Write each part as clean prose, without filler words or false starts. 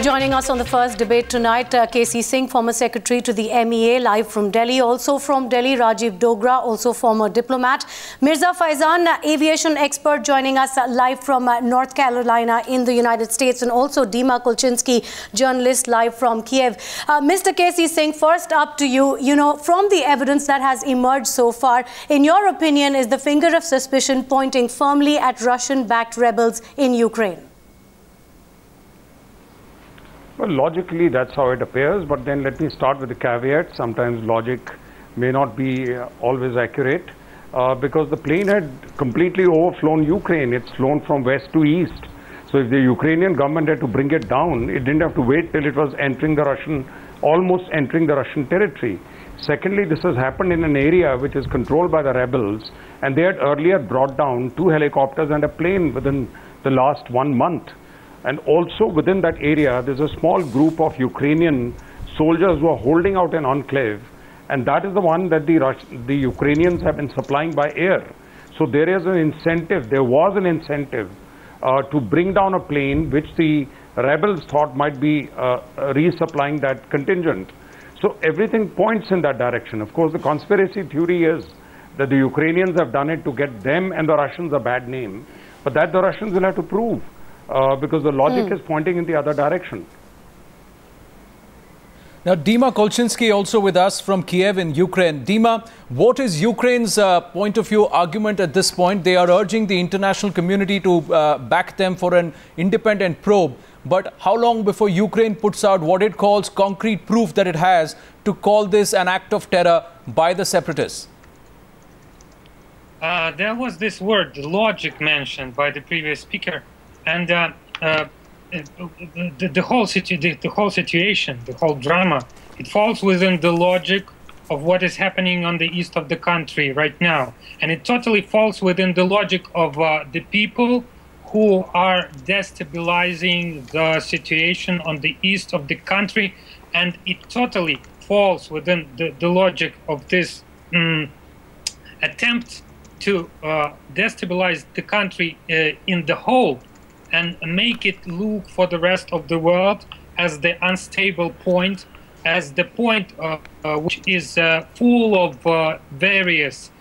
Joining us on the first debate tonight, KC Singh, former secretary to the MEA, live from Delhi. Also from Delhi, Rajiv Dogra, also former diplomat. Mirza Faizan, aviation expert, joining us live from North Carolina in the United States. And also Dima Kulchinsky, journalist, live from Kiev. Mr. KC Singh, first up to you. You know, from the evidence that has emerged so far, in your opinion, is the finger of suspicion pointing firmly at Russian-backed rebels in Ukraine? Well, logically, that's how it appears. But then let me start with the caveat. Sometimes logic may not be always accurate because the plane had completely overflown Ukraine. It's flown from west to east. So if the Ukrainian government had to bring it down, it didn't have to wait till it was entering the almost entering the Russian territory. Secondly, this has happened in an area which is controlled by the rebels, and they had earlier brought down 2 helicopters and a plane within the last 1 month. And also within that area, there's a small group of Ukrainian soldiers who are holding out an enclave, and that is the one that the Ukrainians have been supplying by air. So there is an incentive, there was an incentive to bring down a plane which the rebels thought might be resupplying that contingent. So everything points in that direction. Of course, the conspiracy theory is that the Ukrainians have done it to get them and the Russians a bad name, but that the Russians will have to prove. Because the logic is pointing in the other direction. Now, Dima Kulchinsky also with us from Kiev in Ukraine. Dima, what is Ukraine's point of view argument at this point? They are urging the international community to back them for an independent probe. But how long before Ukraine puts out what it calls concrete proof that it has to call this an act of terror by the separatists? There was this word, logic, mentioned by the previous speaker. And the whole situation, the whole drama, it falls within the logic of what is happening on the east of the country right now. And it totally falls within the logic of the people who are destabilizing the situation on the east of the country. And it totally falls within the logic of this attempt to destabilize the country in the whole, and make it look for the rest of the world as the unstable point, as the point which is full of various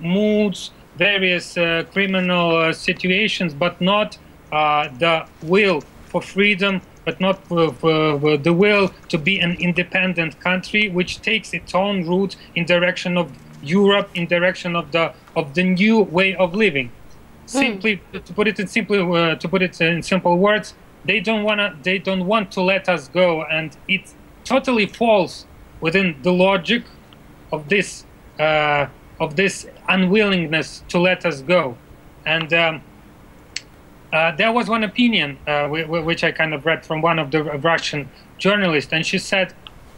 moods, various criminal situations, but not the will for freedom, but not the will to be an independent country, which takes its own route in direction of Europe, in direction of the new way of living. Simply, to put it in simple words, they don't want to let us go, and it totally falls within the logic of this unwillingness to let us go. And there was one opinion which I kind of read from one of the Russian journalists, and she said,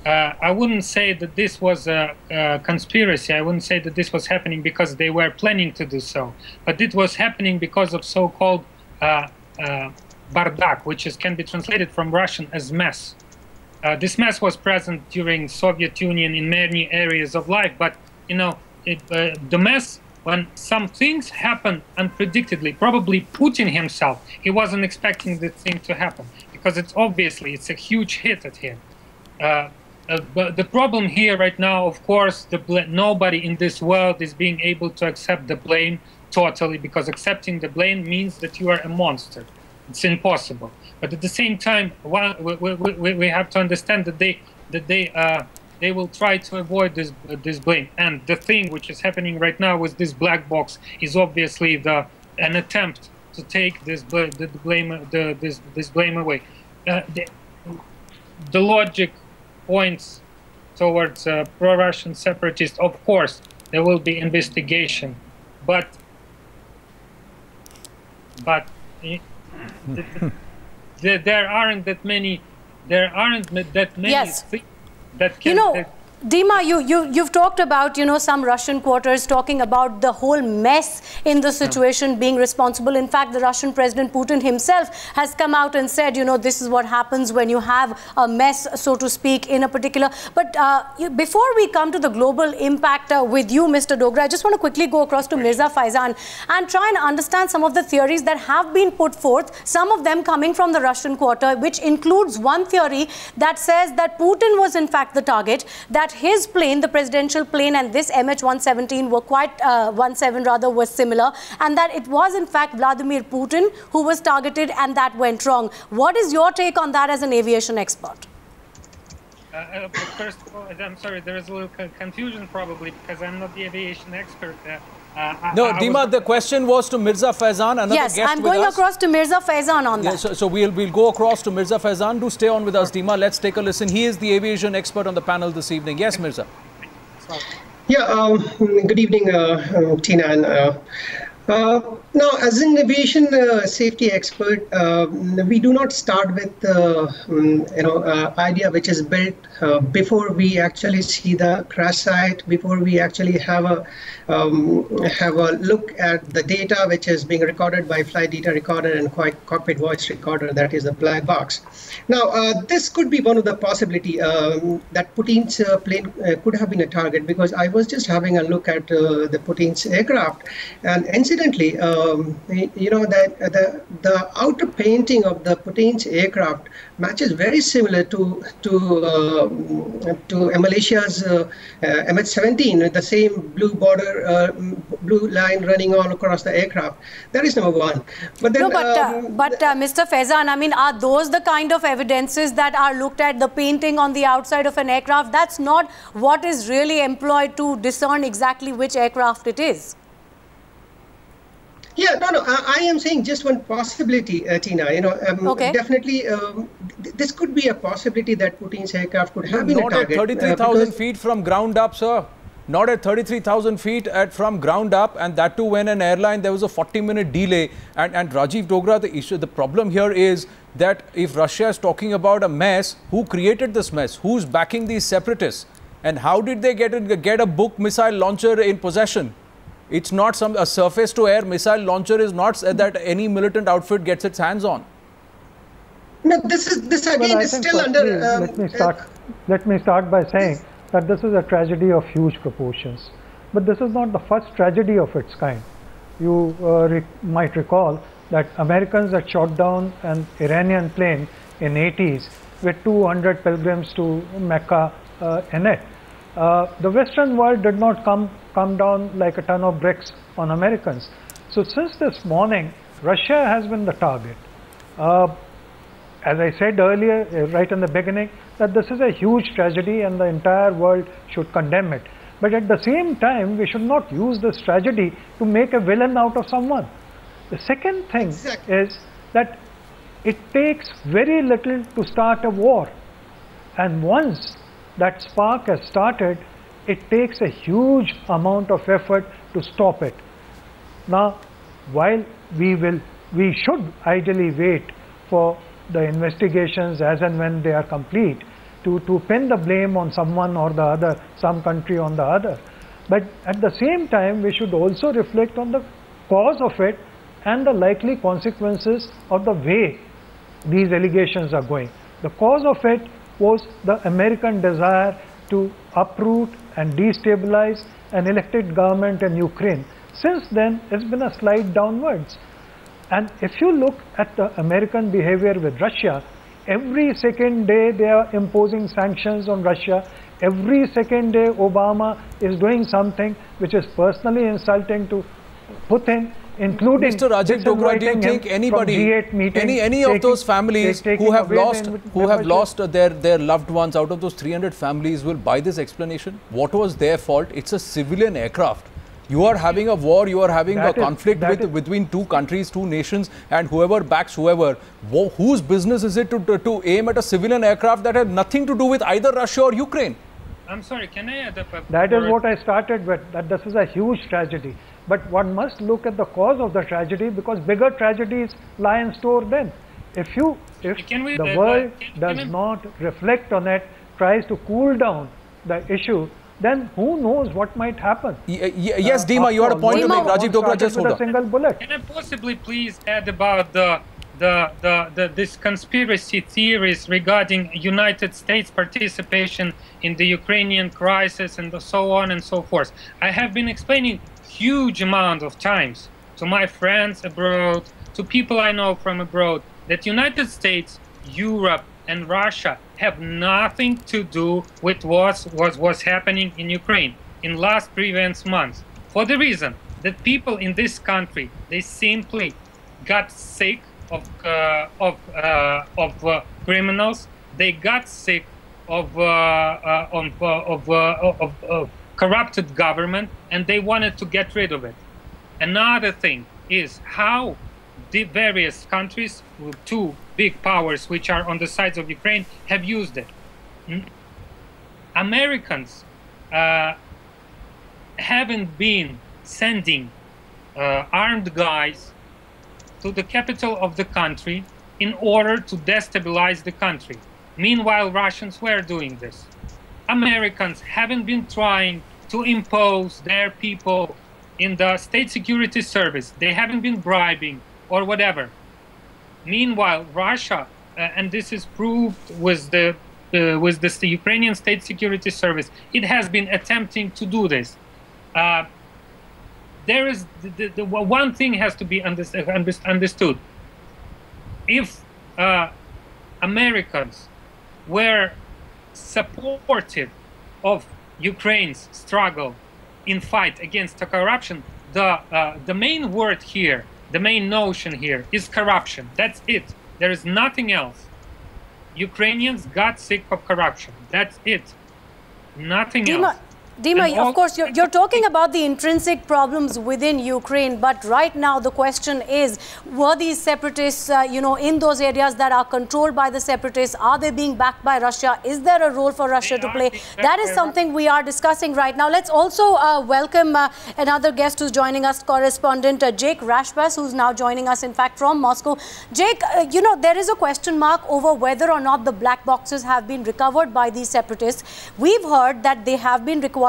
I wouldn't say that this was a conspiracy. I wouldn't say that this was happening because they were planning to do so. But it was happening because of so-called bardak, which can be translated from Russian as mess. This mess was present during Soviet Union in many areas of life. But, you know, the mess, when some things happen unpredictably, probably Putin himself, he wasn't expecting the thing to happen because it's a huge hit at him. But the problem here right now, of course, nobody in this world is being able to accept the blame totally, because accepting the blame means that you are a monster. It's impossible. But at the same time, we have to understand that they will try to avoid this blame. And the thing which is happening right now with this black box is obviously an attempt to take this blame away. The logic points towards pro-Russian separatists. Of course, there will be investigation, but there aren't that many. Yes. Things that can. Dima, you've talked about, some Russian quarters talking about the whole mess in the situation being responsible. In fact, the Russian President Putin himself has come out and said, this is what happens when you have a mess, so to speak, in a particular. But before we come to the global impact with you, Mr. Dogra, I just want to quickly go across to Mirza Faizan and try and understand some of the theories that have been put forth, some of them coming from the Russian quarter, which includes one theory that says that Putin was in fact the target, that his plane, the presidential plane, and this MH17 were quite, 17 rather, was similar, and that it was in fact Vladimir Putin who was targeted and that went wrong. What is your take on that as an aviation expert? First of all, I'm sorry, there is a little confusion probably because I'm not the aviation expert. No, Dima, the question was to Mirza Faizan, another yes, guest I'm going across to Mirza Faizan on that. So we'll go across to Mirza Faizan. Do stay on with us, Dima. Let's take a listen. He is the aviation expert on the panel this evening. Yes, Mirza. Yeah, good evening, Tina. And, now, as an aviation safety expert, we do not start with idea which is built before we actually see the crash site, before we actually have a look at the data which is being recorded by flight data recorder and cockpit voice recorder, that is the black box. Now, this could be one of the possibility that Putin's plane could have been a target, because I was just having a look at the Putin's aircraft, and incidentally, that the outer painting of the Putin's aircraft matches very similar to Malaysia's MH17, the same blue border, blue line running all across the aircraft. That is number one. But then, Mr. Faizan, I mean, are those the kind of evidences that are looked at, the painting on the outside of an aircraft? That's not what is really employed to discern exactly which aircraft it is. Yeah, no, I am saying just one possibility, Tina. Okay. Definitely, this could be a possibility that Putin's aircraft could have been a target. Not at 33,000 feet from ground up, sir. Not at 33,000 feet from ground up, and that too when an airline, there was a 40-minute delay. And Rajiv Dogra, the problem here is that if Russia is talking about a mess, who created this mess? Who's backing these separatists? And how did they get a Buk missile launcher in possession? It's not a surface-to-air missile launcher is not that any militant outfit gets its hands on. No, this again is still under. Let me start by saying that this is a tragedy of huge proportions, but this is not the first tragedy of its kind. You might recall that Americans had shot down an Iranian plane in '80s with 200 pilgrims to Mecca in it. The Western world did not come down like a ton of bricks on Americans. So since this morning, Russia has been the target. As I said earlier, right in the beginning, that this is a huge tragedy and the entire world should condemn it. But at the same time, we should not use this tragedy to make a villain out of someone. The second thing is that it takes very little to start a war. And once that spark has started, it takes a huge amount of effort to stop it. Now, while we should ideally wait for the investigations as and when they are complete to pin the blame on someone or the other, some country on the other. But at the same time, we should also reflect on the cause of it and the likely consequences of the way these allegations are going. The cause of it was the American desire to uproot and destabilize an elected government in Ukraine. Since then, it's been a slide downwards. And if you look at the American behavior with Russia, every second day they are imposing sanctions on Russia. Every second day Obama is doing something which is personally insulting to Putin, including Mr. Rajiv Dogra, do you think anybody, any of those families who have lost their loved ones out of those 300 families will buy this explanation? What was their fault? It's a civilian aircraft. You are having a war, you are having a conflict between two countries, two nations, and whoever backs whoever. Whose business is it to aim at a civilian aircraft that had nothing to do with either Russia or Ukraine? I'm sorry, can I add up a That is what I started with, that this is a huge tragedy. But one must look at the cause of the tragedy, because bigger tragedies lie in store then. If the world does not reflect on it, tries to cool down the issue, then who knows what might happen. Yes, Dima, you had a point to make. Rajiv Dogra, just hold on. Single bullet. Can I possibly please add about this conspiracy theories regarding United States participation in the Ukrainian crisis and so on and so forth? I have been explaining huge amount of times to my friends abroad, to people I know from abroad, that United States, Europe, and Russia have nothing to do with what's happening in Ukraine in last previous months, for the reason that people in this country, they simply got sick of criminals. They got sick of corrupted government, and they wanted to get rid of it. Another thing is how the various countries, two big powers which are on the sides of Ukraine, have used it. Americans haven't been sending armed guys to the capital of the country in order to destabilize the country. Meanwhile, Russians were doing this. Americans haven't been trying to impose their people in the state security service. They haven't been bribing or whatever. Meanwhile, Russia, and this is proved with the Ukrainian state security service, it has been attempting to do this. There is the one thing has to be understood. If Americans were supportive of Ukraine's struggle in fight against corruption, the main word here, the main notion here is corruption. That's it. There is nothing else. Ukrainians got sick of corruption. That's it. Nothing else. Dima, of course, you're talking about the intrinsic problems within Ukraine, but right now the question is, were these separatists, in those areas that are controlled by the separatists, are they being backed by Russia? Is there a role for Russia to play? That is something we are discussing right now. Let's also welcome another guest who's joining us, correspondent Jake Rashbas, who's now joining us, in fact, from Moscow. Jake, there is a question mark over whether or not the black boxes have been recovered by these separatists. We've heard that they have been recovered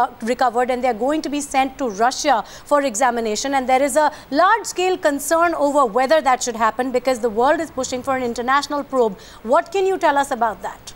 and they're going to be sent to Russia for examination, and there is a large-scale concern over whether that should happen because the world is pushing for an international probe. What can you tell us about that?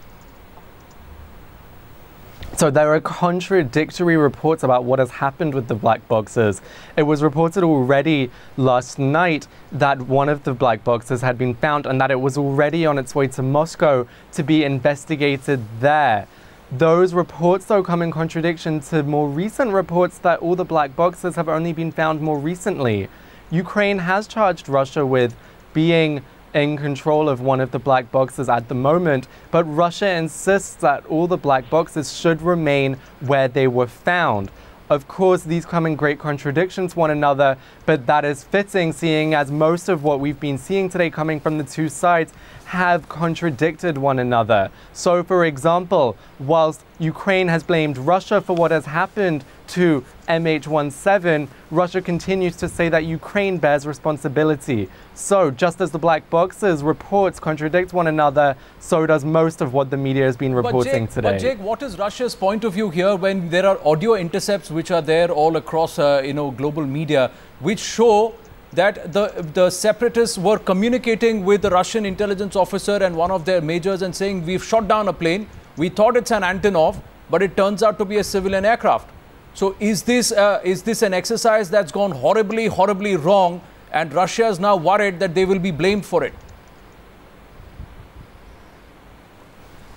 So there are contradictory reports about what has happened with the black boxes. It was reported already last night that one of the black boxes had been found and that it was already on its way to Moscow to be investigated there. Those reports, though, come in contradiction to more recent reports that all the black boxes have only been found more recently. Ukraine has charged Russia with being in control of one of the black boxes at the moment, but Russia insists that all the black boxes should remain where they were found. Of course, these come in great contradiction to one another, but that is fitting, seeing as most of what we've been seeing today coming from the two sides have contradicted one another. So, for example, whilst Ukraine has blamed Russia for what has happened to MH17, Russia continues to say that Ukraine bears responsibility. So, just as the black boxes reports contradict one another, so does most of what the media has been reporting today. But Jake, what is Russia's point of view here when there are audio intercepts which are there all across, global media, which show that the separatists were communicating with the Russian intelligence officer and one of their majors and saying, we've shot down a plane, we thought it's an Antonov, but it turns out to be a civilian aircraft. So is this an exercise that's gone horribly, horribly wrong, and Russia is now worried that they will be blamed for it?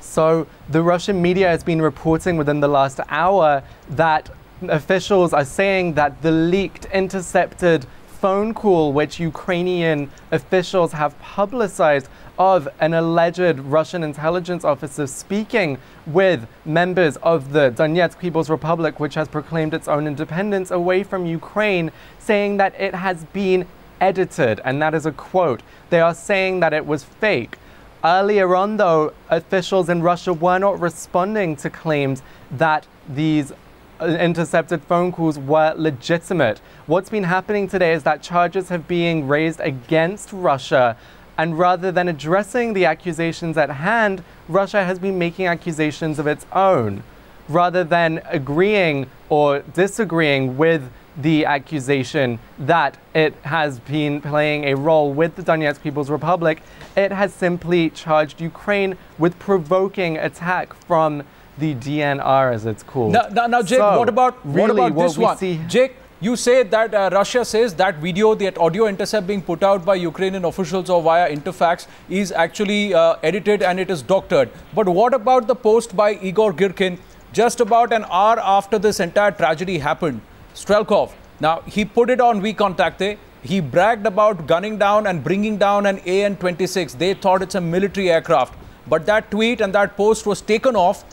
So the Russian media has been reporting within the last hour that officials are saying that the leaked, intercepted phone call which Ukrainian officials have publicized of an alleged Russian intelligence officer speaking with members of the Donetsk People's Republic, which has proclaimed its own independence away from Ukraine, saying that it has been edited, and that is a quote. They are saying that it was fake. Earlier on, though, officials in Russia were not responding to claims that these intercepted phone calls were legitimate. What's been happening today is that charges have been raised against Russia, and rather than addressing the accusations at hand, Russia has been making accusations of its own. rather than agreeing or disagreeing with the accusation that it has been playing a role with the Donetsk People's Republic. It has simply charged Ukraine with provoking attack from the DNR, as it's called. Now Jake, so, what about this one? Jake, you say that Russia says that video, that audio intercept being put out by Ukrainian officials or via Interfax is actually edited and it is doctored. But what about the post by Igor Bezler just about an hour after this entire tragedy happened? Strelkov, now he put it on WeContakte. He bragged about gunning down and bringing down an AN-26. They thought it's a military aircraft. But that tweet and that post was taken off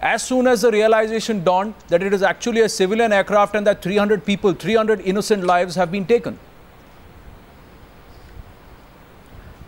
as soon as the realization dawned that it is actually a civilian aircraft and that 300 people, 300 innocent lives have been taken.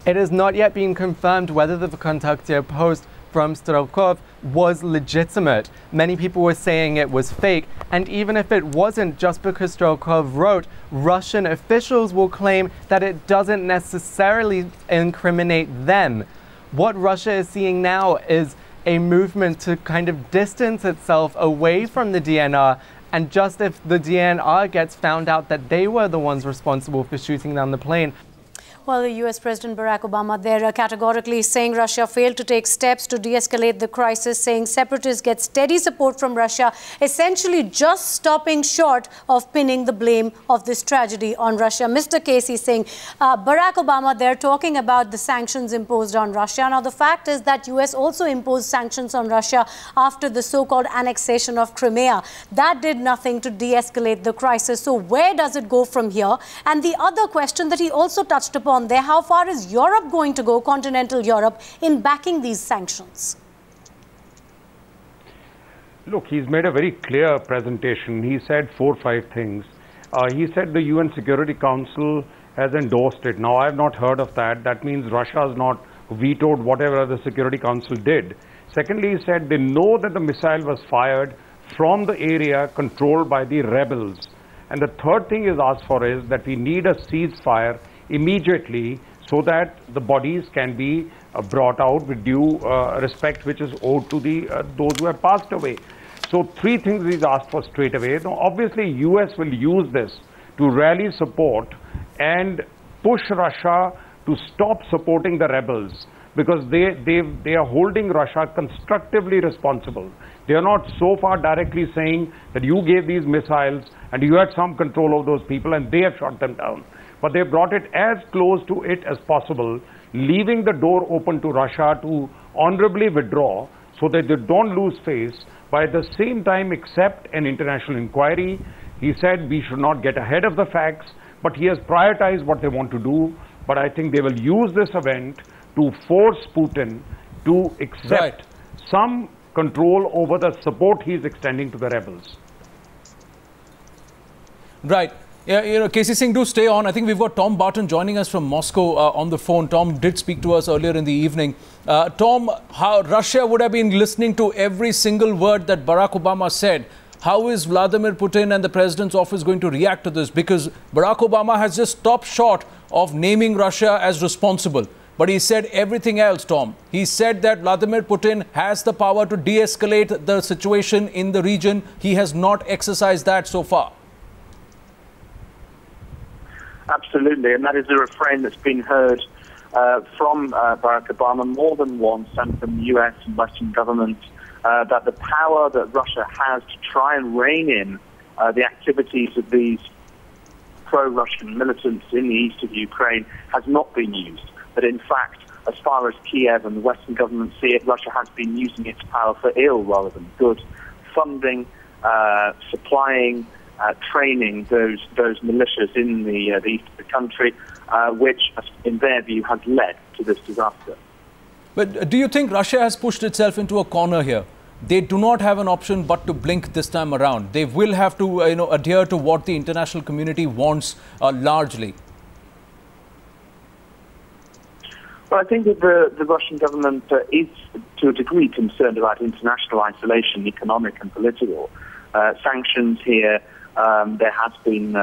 It has not yet been confirmed whether the WeContakte post from Strelkov was legitimate. Many people were saying it was fake, and even if it wasn't, just because Strelkov wrote, Russian officials will claim that it doesn't necessarily incriminate them. What Russia is seeing now is a movement to kind of distance itself away from the DNR, and just if the DNR gets found out that they were the ones responsible for shooting down the plane. Well, the US President Barack Obama there categorically saying Russia failed to take steps to de-escalate the crisis, saying separatists get steady support from Russia, essentially just stopping short of pinning the blame of this tragedy on Russia. Mr. Casey saying Barack Obama there talking about the sanctions imposed on Russia. Now, the fact is that US also imposed sanctions on Russia after the so-called annexation of Crimea. That did nothing to de-escalate the crisis. So where does it go from here? And the other question that he also touched upon there, how far is Europe going to go, continental Europe, in backing these sanctions? Look, he's made a very clear presentation. He said 4 or 5 things. He said the UN Security Council has endorsed it. Now, I have not heard of that. That means Russia has not vetoed whatever the Security Council did. Secondly, he said they know that the missile was fired from the area controlled by the rebels. And the third thing is asked for is that we need a ceasefire immediately so that the bodies can be brought out with due respect which is owed to the those who have passed away. So 3 things he's asked for straight away. Now, obviously, US will use this to rally support and push Russia to stop supporting the rebels, because they are holding Russia constructively responsible. They are not so far directly saying that you gave these missiles and you had some control of those people and they have shot them down. But they brought it as close to it as possible, leaving the door open to Russia to honorably withdraw so that they don't lose face, but at the same time accept an international inquiry. He said we should not get ahead of the facts, but he has prioritized what they want to do. But I think they will use this event to force Putin to accept some control over the support he is extending to the rebels. Right. Yeah, Casey Singh, do stay on. I think we've got Tom Barton joining us from Moscow on the phone. Tom did speak to us earlier in the evening. Tom, how Russia would have been listening to every single word that Barack Obama said. How is Vladimir Putin and the president's office going to react to this? Because Barack Obama has just stopped short of naming Russia as responsible. But he said everything else, Tom. He said that Vladimir Putin has the power to de-escalate the situation in the region. He has not exercised that so far. Absolutely, and that is a refrain that's been heard from Barack Obama more than once, and from the US and Western governments, that the power that Russia has to try and rein in the activities of these pro-Russian militants in the east of Ukraine has not been used. But in fact, as far as Kiev and the Western government see it, Russia has been using its power for ill rather than good, funding, supplying, training those militias in the east of the country, which, in their view, has led to this disaster. But do you think Russia has pushed itself into a corner here? They do not have an option but to blink this time around. They will have to adhere to what the international community wants largely. Well, I think that the Russian government is, to a degree, concerned about international isolation, economic and political. Sanctions here. There has been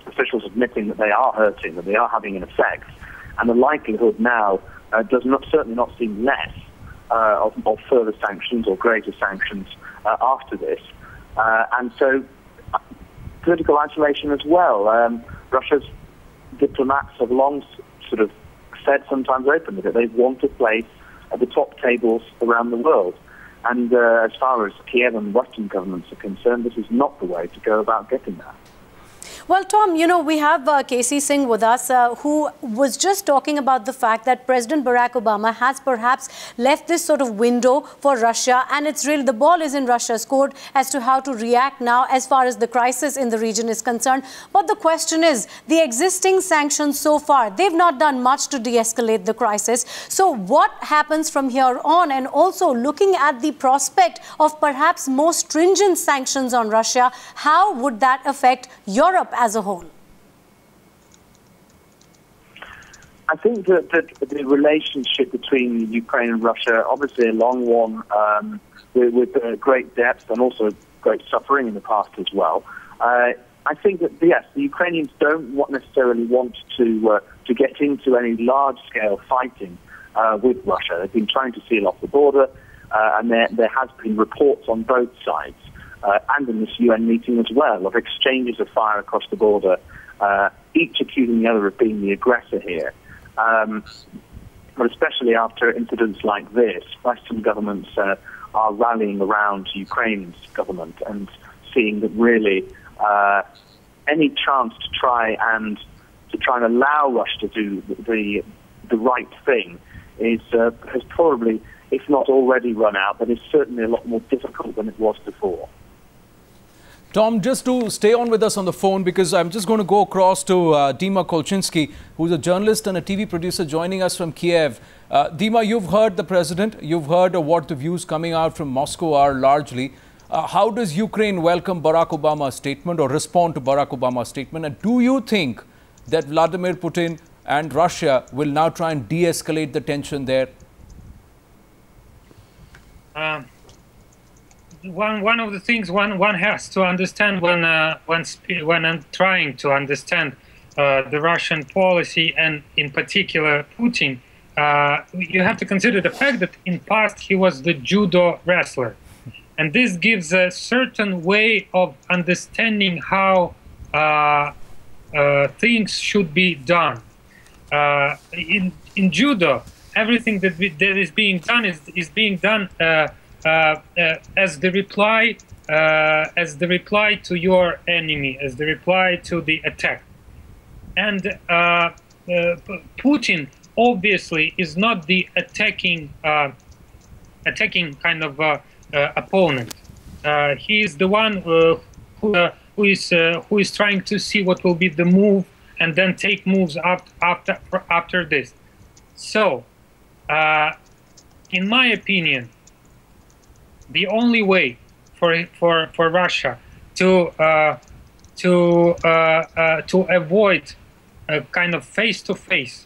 officials admitting that they are hurting, that they are having an effect, and the likelihood now does certainly not seem less of further sanctions or greater sanctions after this. And so political isolation as well. Russia's diplomats have long sort of said, sometimes openly, that they want a place at the top tables around the world. And as far as Kiev and Western governments are concerned, this is not the way to go about getting there. Well, Tom, you know, we have K.C. Singh with us, who was just talking about the fact that President Barack Obama has perhaps left this sort of window for Russia, and it's really, the ball is in Russia's court as to how to react now as far as the crisis in the region is concerned. But the question is, the existing sanctions so far, they've not done much to de-escalate the crisis. So what happens from here on? And also looking at the prospect of perhaps more stringent sanctions on Russia, how would that affect Europe as a whole? I think that the relationship between Ukraine and Russia, obviously a long one, with great depth and also great suffering in the past as well. I think that, yes, the Ukrainians don't necessarily want to get into any large-scale fighting with Russia. They've been trying to seal off the border, and there has been reports on both sides. And in this UN meeting as well, of exchanges of fire across the border, each accusing the other of being the aggressor here. But especially after incidents like this, Western governments are rallying around Ukraine's government and seeing that really any chance to try and allow Russia to do the right thing has probably, if not already run out, but is certainly a lot more difficult than it was before. Tom, just to stay on with us on the phone, because I'm just going to go across to Dima Kolchinsky, who's a journalist and a TV producer joining us from Kiev. Dima, you've heard the president. You've heard what the views coming out from Moscow are largely. How does Ukraine welcome Barack Obama's statement or respond to Barack Obama's statement? And do you think that Vladimir Putin and Russia will now try and de-escalate the tension there? One of the things one has to understand when I'm trying to understand the Russian policy, and in particular Putin, you have to consider the fact that in past he was the judo wrestler, and this gives a certain way of understanding how things should be done. In judo, everything that is being done is being done as the reply to your enemy, as the reply to the attack. And Putin obviously is not the attacking kind of opponent. He is the one who is trying to see what will be the move and then take moves after this. So, in my opinion, the only way for Russia to avoid a kind of face-to-face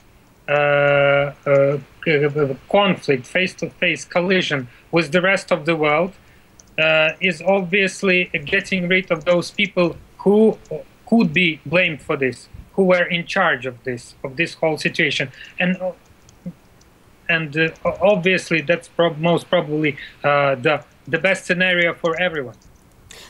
conflict, face-to-face collision with the rest of the world is obviously getting rid of those people who could be blamed for this, who were in charge of this whole situation, and obviously that's most probably the best scenario for everyone.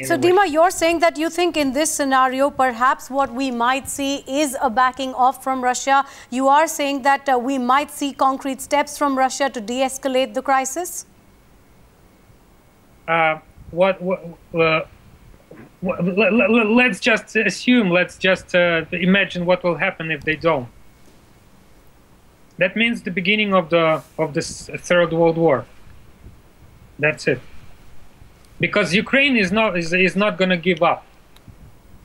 So Dima, you're saying that you think in this scenario perhaps what we might see is a backing off from Russia. You are saying that we might see concrete steps from Russia to de-escalate the crisis? Let's just assume, let's just imagine what will happen if they don't. That means the beginning of the Third World War. That's it. Because Ukraine is not going to give up.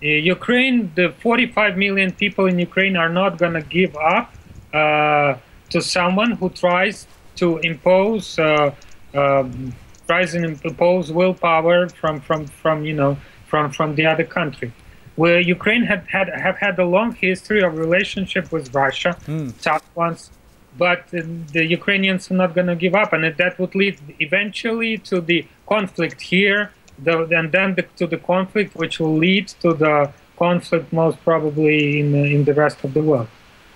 Ukraine, the 45 million people in Ukraine are not going to give up to someone who tries to impose willpower from the other country. Where Ukraine have had a long history of relationship with Russia, tough ones. But the Ukrainians are not going to give up, and that would lead eventually to the conflict here, and then to the conflict which will lead to the conflict most probably in the rest of the world.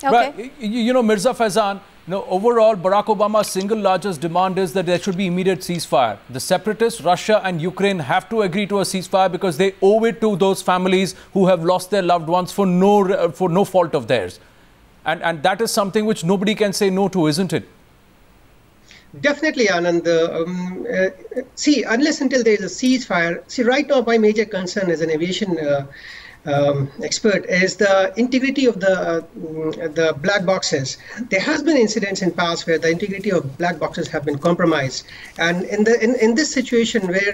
Okay. Right. You know, Mirza Faizan, No, overall, Barack Obama's single largest demand is that there should be immediate ceasefire. The separatists, Russia and Ukraine have to agree to a ceasefire because they owe it to those families who have lost their loved ones for no fault of theirs. And that is something which nobody can say no to, isn't it? Definitely, Anand. See, unless until there is a ceasefire, see, right now my major concern as an aviation expert is the integrity of the black boxes. There has been incidents in past where the integrity of black boxes have been compromised, and in this situation where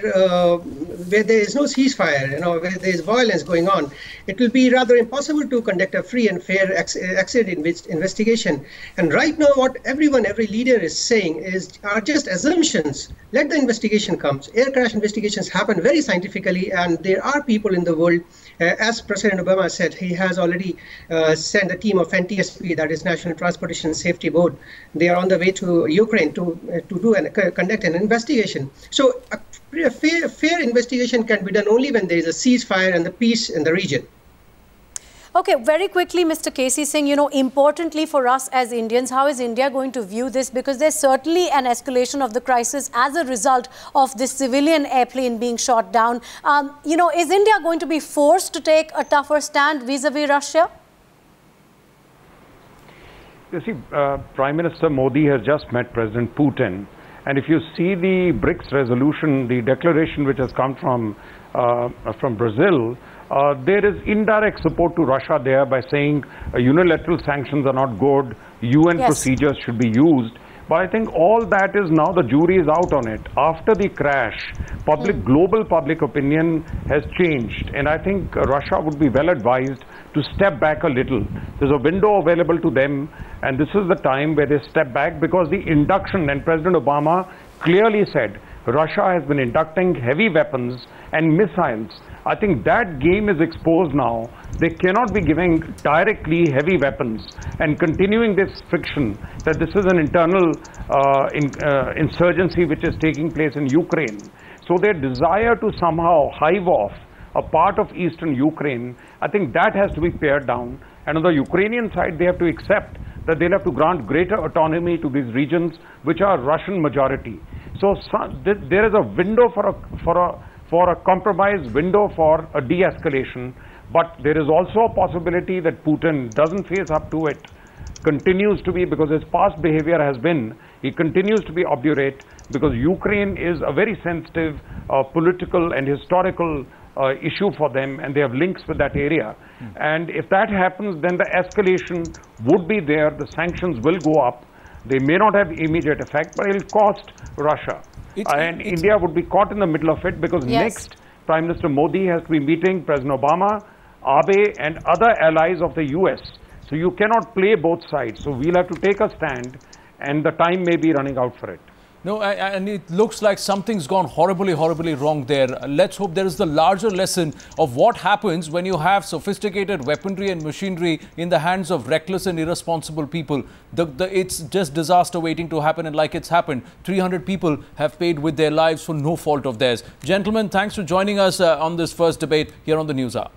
there is no ceasefire, where there is violence going on, it will be rather impossible to conduct a free and fair accident investigation. And right now, what every leader is saying are just assumptions. Let the investigation come. Air crash investigations happen very scientifically, and there are people in the world. As President Obama said, he has already sent a team of NTSB, that is National Transportation Safety Board. They are on the way to Ukraine to conduct an investigation. So a fair investigation can be done only when there is a ceasefire and the peace in the region. Okay, very quickly, Mr. Kozitsin, importantly for us as Indians, how is India going to view this? Because there's certainly an escalation of the crisis as a result of this civilian airplane being shot down. Is India going to be forced to take a tougher stand vis-a-vis Russia? You see, Prime Minister Modi has just met President Putin. And if you see the BRICS resolution, the declaration which has come from Brazil, there is indirect support to Russia there by saying unilateral sanctions are not good, UN procedures should be used. But I think all that is now, the jury is out on it. After the crash, global public opinion has changed. And I think Russia would be well advised to step back a little. There's a window available to them, and this is the time where they step back, because the induction, and President Obama clearly said, Russia has been inducting heavy weapons and missiles. I think that game is exposed now. They cannot be giving directly heavy weapons and continuing this friction that this is an internal insurgency which is taking place in Ukraine. So their desire to somehow hive off a part of eastern Ukraine, I think that has to be pared down. And on the Ukrainian side, they have to accept that they'll have to grant greater autonomy to these regions which are Russian majority. So there is a window for a compromise, window for a de-escalation, but there is also a possibility that Putin doesn't face up to it, continues to be, because his past behavior has been, he continues to be obdurate, because Ukraine is a very sensitive political and historical issue for them, and they have links with that area. And if that happens, then the escalation would be there, the sanctions will go up. They may not have immediate effect, but it will cost Russia. India would be caught in the middle of it, because next Prime Minister Modi has to be meeting President Obama, Abe and other allies of the US. So you cannot play both sides. So we'll have to take a stand, and the time may be running out for it. No, and it looks like something's gone horribly, horribly wrong there. Let's hope there is the larger lesson of what happens when you have sophisticated weaponry and machinery in the hands of reckless and irresponsible people. It's just disaster waiting to happen, and like it's happened, 300 people have paid with their lives for no fault of theirs. Gentlemen, thanks for joining us on this first debate here on the News Hour.